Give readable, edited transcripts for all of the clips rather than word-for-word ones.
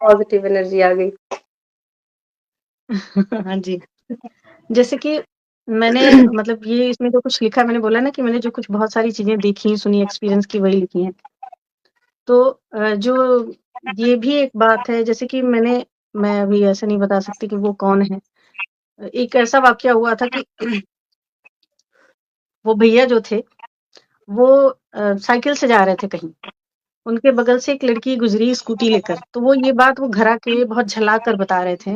Positive energy आ गई। हाँ जी। जैसे कि मैंने मतलब ये इसमें जो कुछ लिखा है मैंने बोला ना कि मैंने जो कुछ बहुत सारी चीज़ें देखी, सुनी, एक्सपीरियंस की वही लिखी हैं। तो जो ये भी एक बात है जैसे कि मैं अभी ऐसे नहीं बता सकती कि वो कौन है। एक ऐसा वाक़या हुआ था कि वो भैया जो थे, वो साइकिल से जा रहे थे कहीं। उनके बगल से एक लड़की गुज़री स्कूटी लेकर, तो वो ये बात वो घर आके बहुत झल्ला कर बता रहे थे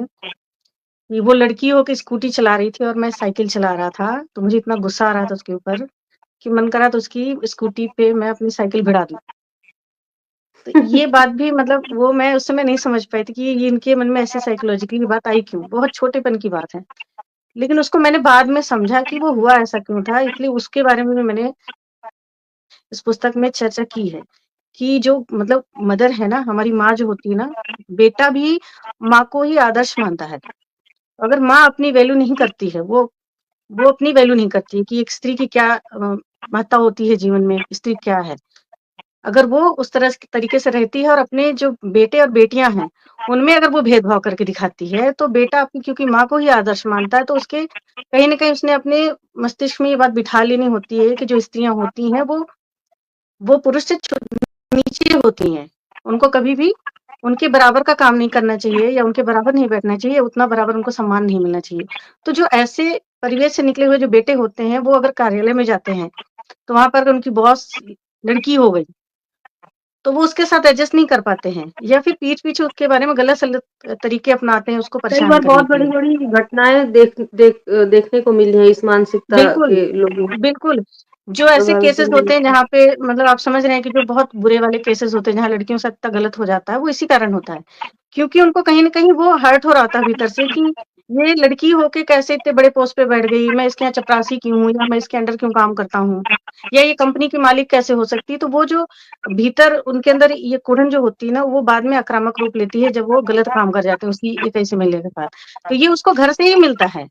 कि वो लड़की हो के स्कूटी चला रही थी और मैं साइकिल चला रहा था, तो मुझे इतना गुस्सा आ रहा था उसके ऊपर कि मन करा तो उसकी स्कूटी पे मैं अपनी साइकिल भिड़ा दूँ। तो ये बात भी मतलब वो मैं उस समय नहीं समझ पाई थी कि ये इनके मन में ऐसी साइकोलॉजिकली बात आई क्यों? बहुत छोटेपन की बात है। लेकिन उसको मैंने बाद में समझा कि वो हुआ ऐसा क्यों था, इसलिए उसके बारे में भी मैंने इस पुस्तक में चर्चा की है, कि जो मतलब मदर है ना, हमारी माँ जो होती है ना, बेटा भी माँ को ही आदर्श मानता है। अगर माँ अपनी वैल्यू नहीं करती है, वो अपनी वैल्यू नहीं करती है कि एक स्त्री की क्या महत्ता होती है जीवन में, स्त्री क्या है। अगर वो उस तरीके से रहती है और अपने जो बेटे और बेटियाँ हैं, उनमें अगर वो भेदभाव करके दिखाती है, तो बेटा अपनी क्योंकि माँ को ही आदर्श मानता है, तो उसके कहीं न कहीं उसने अपने मस्तिष्क में ये बात बिठा लेनी होती है कि जो स्त्रियाँ होती हैं, वो पुरुष से नीचे होती हैं। उनको कभी भी उनके बराबर का काम नहीं करना चाहिए या उनके बराबर नहीं बैठना चाहिए, उतना बराबर उनको सम्मान नहीं मिलना चाहिए। तो जो ऐसे परिवेश से निकले हुए जो बेटे होते हैं, वो अगर कार्यालय में जाते हैं, तो वहाँ पर अगर उनकी बॉस लड़की हो गई, तो वो उसके साथ एडजस्ट नहीं कर पाते हैं या फिर पीठ-पीछे उसके बारे में गलत-सलत तरीके अपनाते हैं उसको कई परेशान बार करने बहुत के लिए। बड़ी-बड़ी घटनाएँ देखने को मिली हैं इस मानसिकता बिल्कुल, के लोगों बिल्कुल। जो ऐसे प्रभावित केसेज़ होने होते हैं लगते हैं। जहाँ पे मतलब आप समझ रहे हैं कि जो बहुत बुरे वाले केसेज़ होते हैं, जहाँ लड़कियों के साथ इतना गलत हो जाता है, वो इसी कारण होता है। क्योंकि उनको कहीं न कहीं वो हर्ट हो रहा होता है भीतर से कि ये लड़की होके कैसे इतने बड़े पोस्ट पे बैठ गई, मैं इसके यहाँ चपरासी क्यों हूँ या मैं इसके अंडर क्यों काम करता हूँ? या ये कंपनी की मालिक कैसे हो सकती है? तो वो जो भीतर उनके अंदर ये कुड़न जो होती है ना, वो बाद में आक्रामक रूप लेती है जब वो गलत काम कर जाते हैं उसी एक ऐसे महिला के साथ। तो ये उसको घर से ही मिलता है।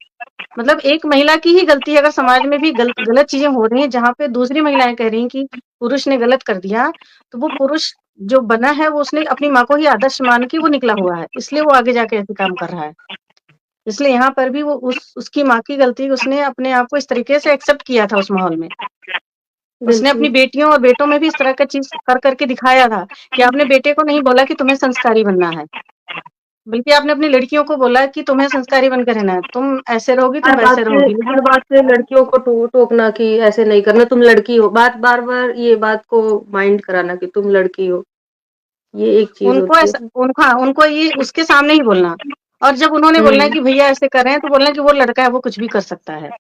मतलब एक महिला की ही गलती है अगर समाज में भी गलत चीज़ें हो रही हैं, जहाँ पे दूसरी महिलाएँ कह रही हैं कि पुरुष ने गलत कर दिया, तो वो पुरुष जो बना है वो उसने अपनी माँ को ही आदर्श मान के वो निकला हुआ है, इसलिए वो आगे जाके ऐसे काम कर रहा है। इसलिए यहाँ पर भी वो उसकी माँ की गलती उसने अपने आप को इस तरीके से एक्सेप्ट किया था उस माहौल में। उसने अपनी बिल्कुल। बेटियों और बेटों में भी इस तरह का चीज़ कर के दिखाया था कि आपने बेटे को नहीं बोला कि तुम्हें संस्कारी बनना है, बल्कि आपने अपनी लड़कियों को बोला कि तुम्हें संस्कारी बनकर रहना है, तुम ऐसे रहोगी, तुम वैसे रहोगी। लेकिन हर बात पे लड़कियों को टोकना कि ऐसे नहीं करना, तुम लड़की हो। बार-बार ये बात को माइंड कराना कि तुम लड़की हो। ये एक चीज़ उनको होती है। ऐसा हाँ, उनको ये उसके सामने ही बोलना और जब उन्होंने बोलना है हुँ, कि भैया ऐसे कर रहे हैं, तो बोलना है कि वो लड़का है, वो कुछ भी कर सकता है।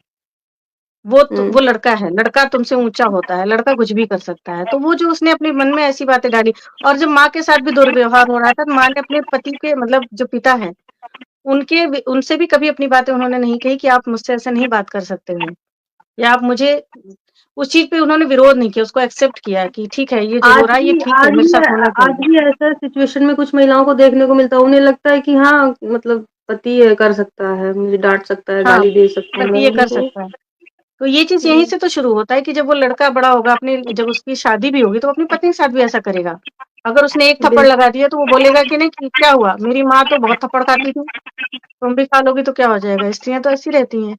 वो हुँ। लड़का है, लड़का तुमसे ऊँचा होता है, लड़का कुछ भी कर सकता है। तो वो जो उसने अपने मन में ऐसी बातें डाली और जब माँ के साथ भी दुर्व्यवहार हो रहा था, तो माँ ने अपने पति के मतलब जो पिता हैं, उनसे भी कभी अपनी बातें उन्होंने नहीं कही कि आप मुझसे ऐसे नहीं बात कर सकते हैं या आप मुझे उस चीज़ पे उन्होंने विरोध नहीं किया, उसको एक्सेप्ट किया कि ठीक है, ये जो हो रहा है, ये ठीक है, मेरे साथ होना आज चाहिए। भी ऐसा सिचुएशन में कुछ महिलाओं को देखने को मिलता है। उन्हें लगता है कि हाँ, मतलब पति है, कर सकता है, मुझे डाँट सकता है, हाँ, गाली दे सकता है, मैं पति ये कर उनको सकता है। तो ये चीज़ यहीं हुँ, से तो शुरू होता है कि जब वो लड़का बड़ा होगा अपनी जब उसकी शादी भी होगी तो वो अपनी पत्नी के साथ भी ऐसा करेगा। अगर उसने एक थप्पड़ बिल्कुल। लगा दिया तो वो बोलेगा कि नहीं कि क्या हुआ? मेरी माँ तो बहुत थप्पड़ खाती थी, तुम भी खा लोगी तो क्या हो जाएगा? स्त्रियाँ तो ऐसी रहती हैं।